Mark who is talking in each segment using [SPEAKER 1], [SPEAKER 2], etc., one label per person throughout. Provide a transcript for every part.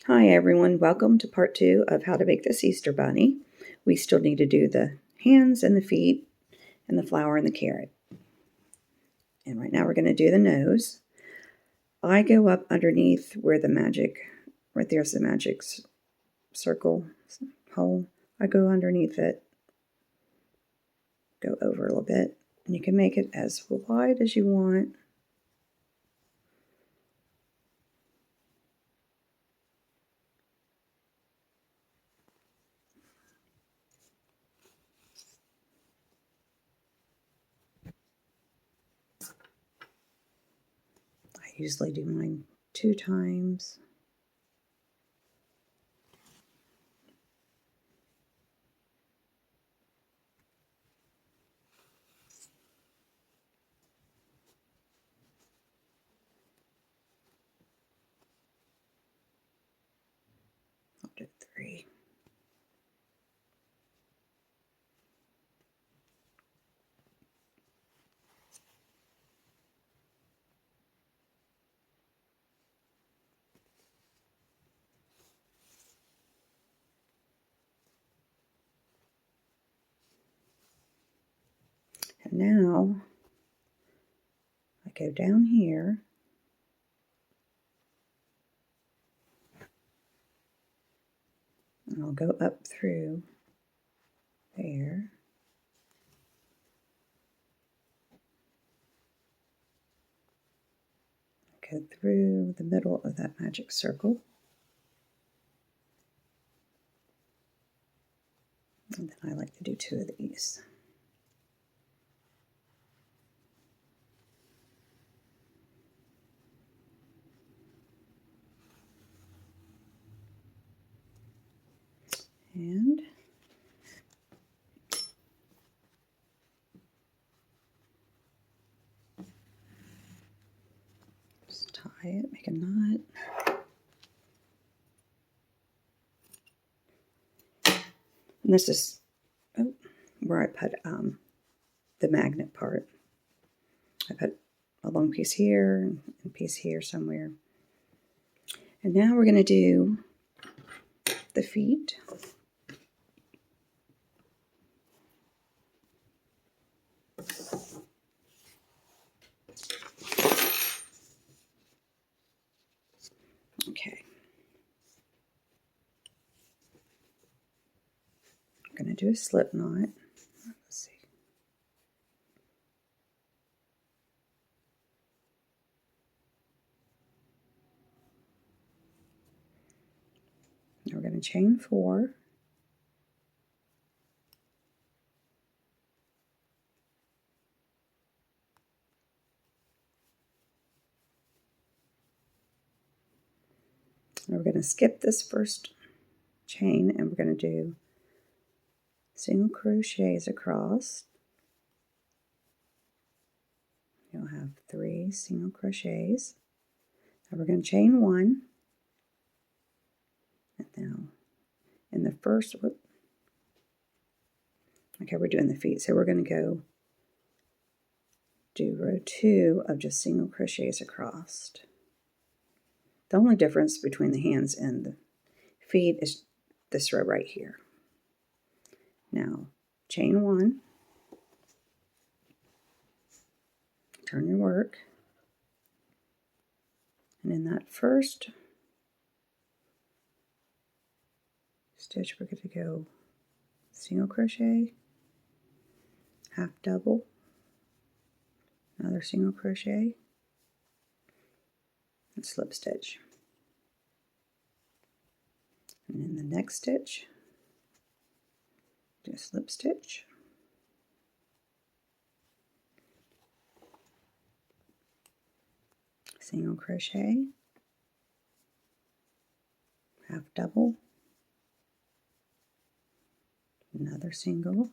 [SPEAKER 1] Hi everyone, welcome to part 2 of how to make this Easter bunny. We still need to do the hands and the feet and the flower and the carrot. And right now we're going to do the nose. I go up underneath where the magic, right there's the magic circle hole. I go underneath it, go over a little bit, and you can make it as wide as you want. I usually do mine 2 times. I'll do 3. And now I go down here and I'll go up through there. Go through the middle of that magic circle. And then I like to do 2 of these. And just tie it, make a knot. And this is where I put the magnet part. I put a long piece here and a piece here somewhere. And now we're going to do the feet. Okay. I'm going to do a slip knot. Let's see. Now we're going to chain 4. Now we're going to skip this first chain and we're going to do single crochets across. You'll have 3 single crochets. Now we're going to chain 1. And now in the first, okay, we're doing the feet. So we're going to go do row 2 of just single crochets across. The only difference between the hands and the feet is this row right here. Now, chain 1, turn your work, and in that first stitch, we're going to go single crochet, half double, another single crochet, and slip stitch. And in the next stitch, do a slip stitch, single crochet, half double, another single,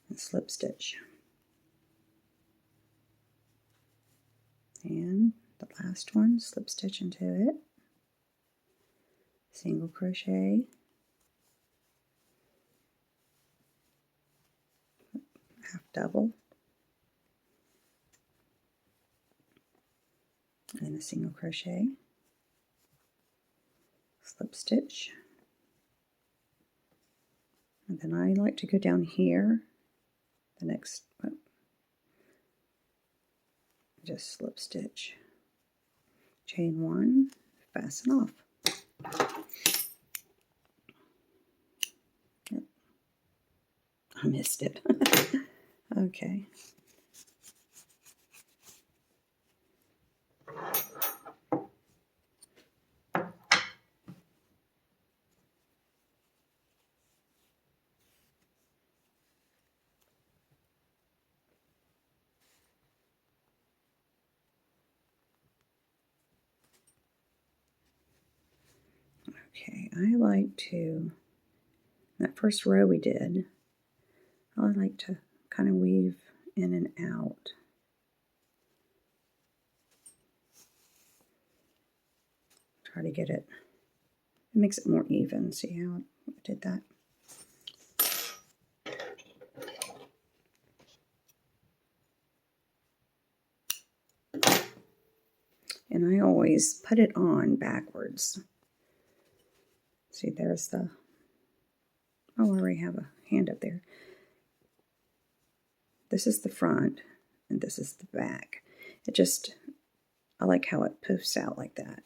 [SPEAKER 1] and slip stitch. And the last one, slip stitch into it, single crochet, half double, and then a single crochet, slip stitch, and then I like to go down here, the next, just slip stitch, chain 1, fasten off. Yep. I missed it. Okay. Okay, I like to, that first row we did, I like to kind of weave in and out. Try to get it, it makes it more even. See how I did that? And I always put it on backwards. See, there's the, oh, I already have a hand up there. This is the front, and this is the back. It just, I like how it poofs out like that.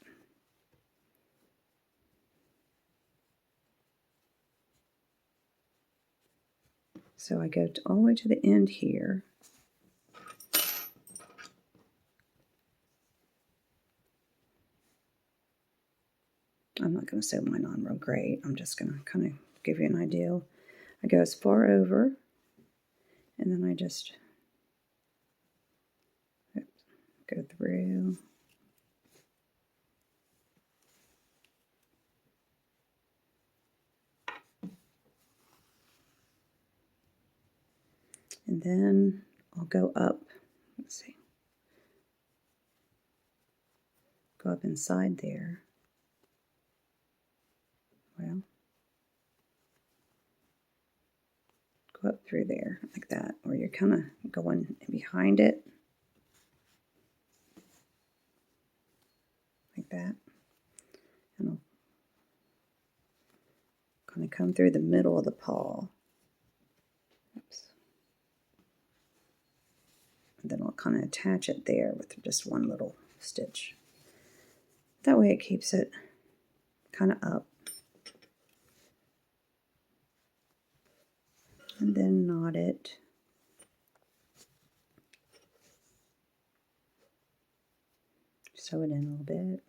[SPEAKER 1] So I go all the way to the end here. I'm not going to sew mine on real great. I'm just going to kind of give you an idea. I go as far over, and then I just go through. And then I'll go up, let's see, go up inside there. Well, go up through there like that, or you're kind of going behind it like that. And I'll kind of come through the middle of the paw. Oops. And then I'll kind of attach it there with just one little stitch. That way it keeps it kind of up. And then knot it. Sew it in a little bit.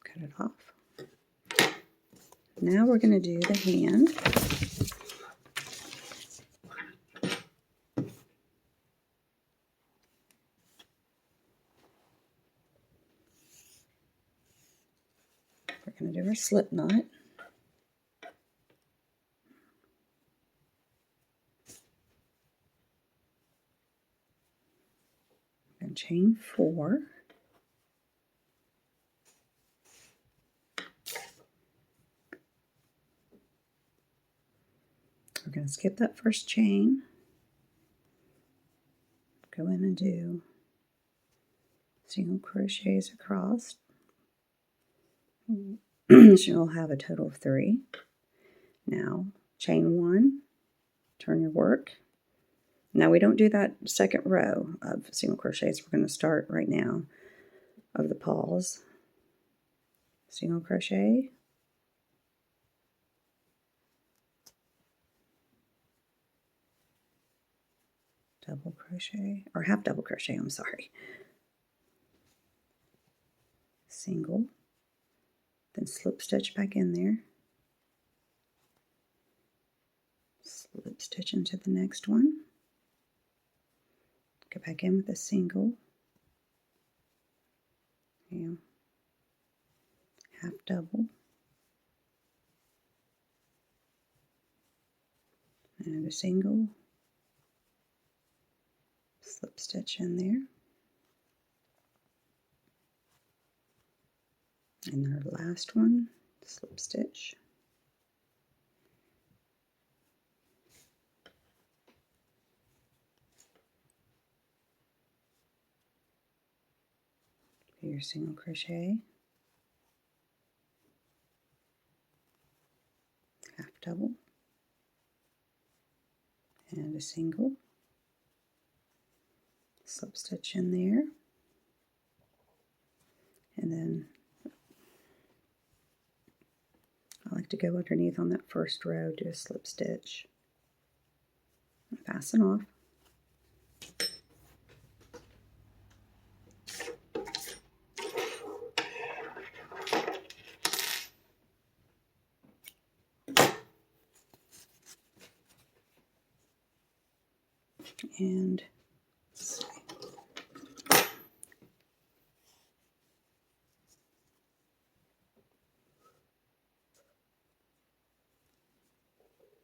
[SPEAKER 1] Cut it off. Now we're going to do the hand. We're going to do our slip knot. And chain 4. We're going to skip that first chain, go in and do single crochets across. You'll have a total of 3. Now chain 1, turn your work. Now we don't do that second row of single crochets. We're going to start right now of the paws. Single crochet, double crochet, or half double crochet, I'm sorry. Single, then slip stitch back in there. Slip stitch into the next one. Go back in with a single. Yeah. Half double. And a single. Slip stitch in there. And our last one, slip stitch. your single crochet, half double, and a single, slip stitch in there, and then I like to go underneath on that first row, do a slip stitch, and fasten off. And let's see.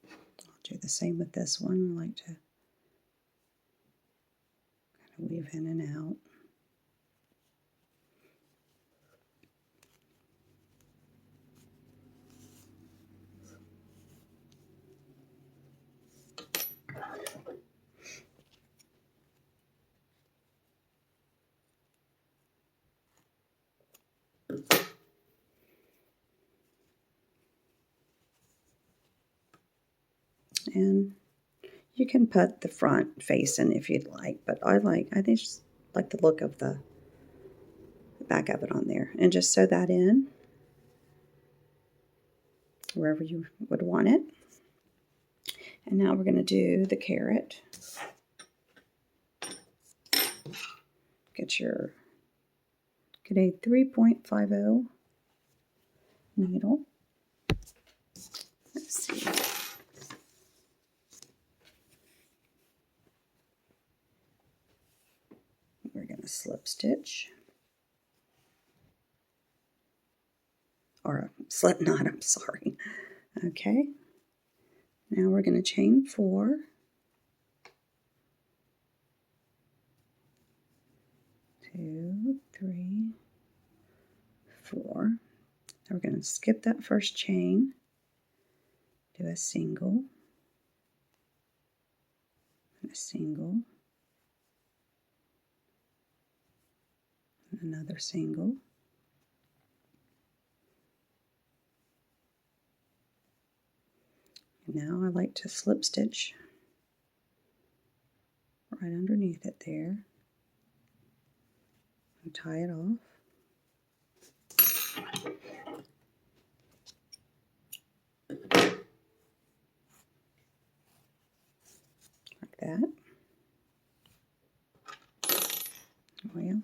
[SPEAKER 1] I'll do the same with this one. I like to kind of weave in and out. And you can put the front facing if you'd like, but I just like the look of the back of it on there. And just sew that in wherever you would want it. And now we're going to do the carrot. Get a 3.50 needle. Let's see. We're going to slip stitch. Or a slip knot, I'm sorry. Okay. Now we're going to chain 4. 2, 3, 4. Now we're going to skip that first chain, do a single, and a single, and another single. And now I like to slip stitch right underneath it there and tie it off. Like that. Well,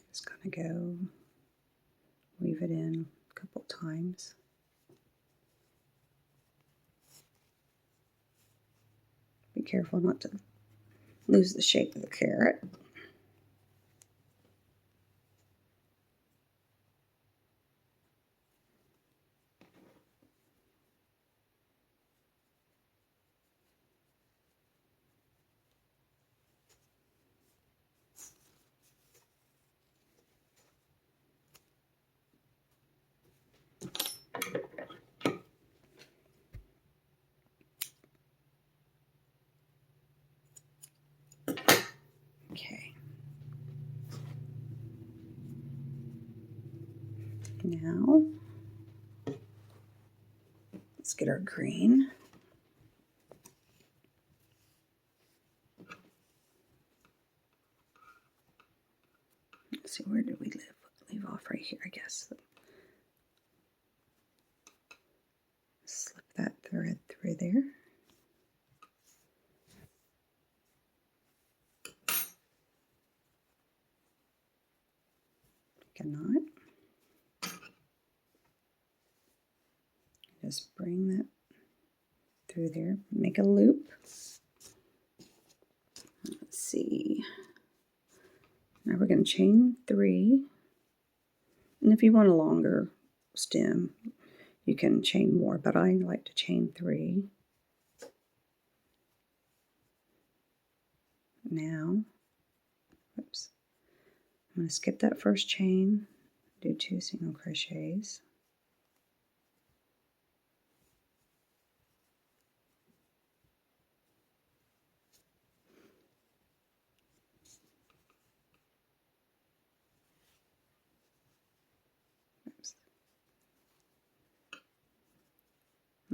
[SPEAKER 1] just gonna go weave it in a couple times. Be careful not to lose the shape of the carrot. Okay. Now, let's get our green. Let's see, where did we leave off? Right here, I guess. Slip that thread through there. Make a knot. Just bring that through there. Make a loop. Let's see. Now we're going to chain 3. And if you want a longer stem, you can chain more, but I like to chain 3. Now, oops, I'm going to skip that first chain, do 2 single crochets.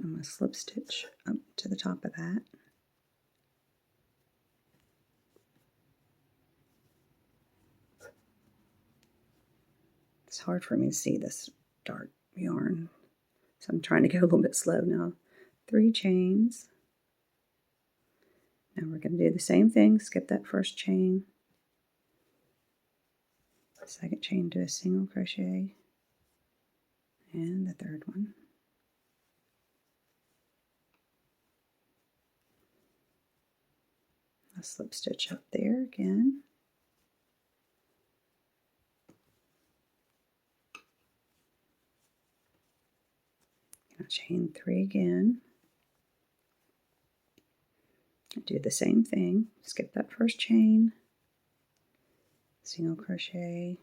[SPEAKER 1] I'm going to slip stitch up to the top of that. It's hard for me to see this dark yarn, so I'm trying to go a little bit slow now. 3 chains. Now we're going to do the same thing, skip that first chain, second chain, do a single crochet, and the third one. I'll slip stitch up there again. I'll chain 3 again. Do the same thing, skip that first chain, single crochet,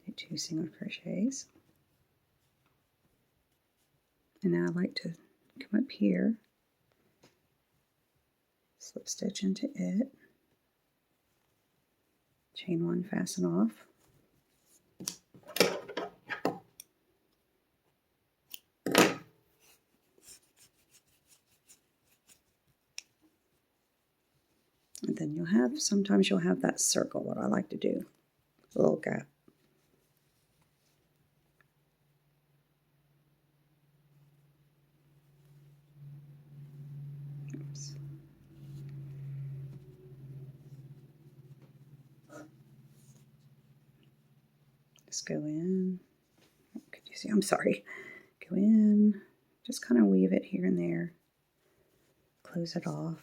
[SPEAKER 1] do 2 single crochets, and now I like to come up here, slip stitch into it, chain 1, fasten off, and then sometimes you'll have that circle, what I like to do, a little gap. Oops. Just go in, could you see, I'm sorry, go in, just kind of weave it here and there, close it off.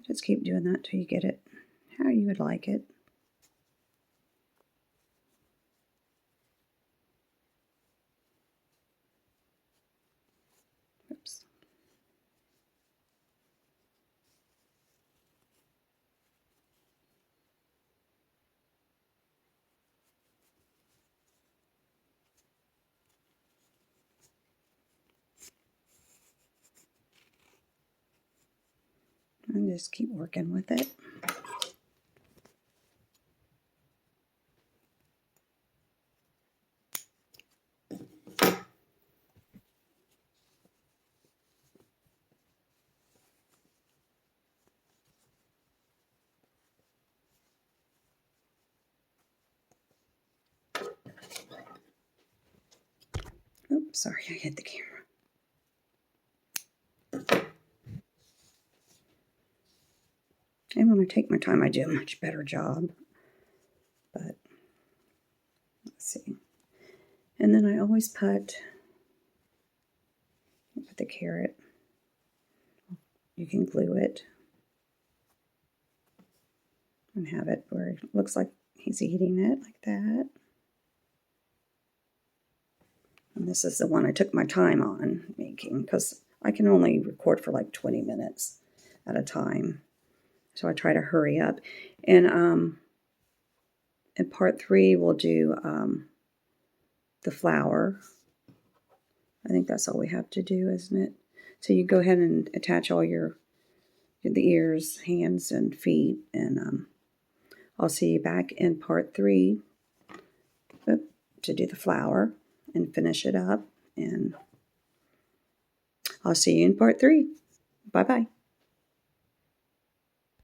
[SPEAKER 1] Just keep doing that till you get it how you would like it. Oops. And just keep working with it. Oops, sorry, I hit the camera. And when I take my time, I do a much better job. But, let's see. And then I always put the carrot. You can glue it and have it where it looks like he's eating it, like that. And this is the one I took my time on making, because I can only record for like 20 minutes at a time. So I try to hurry up. And in part 3, we'll do the flower. I think that's all we have to do, isn't it? So you go ahead and attach all the ears, hands, and feet. And I'll see you back in part 3 to do the flower and finish it up. And I'll see you in part 3. Bye-bye.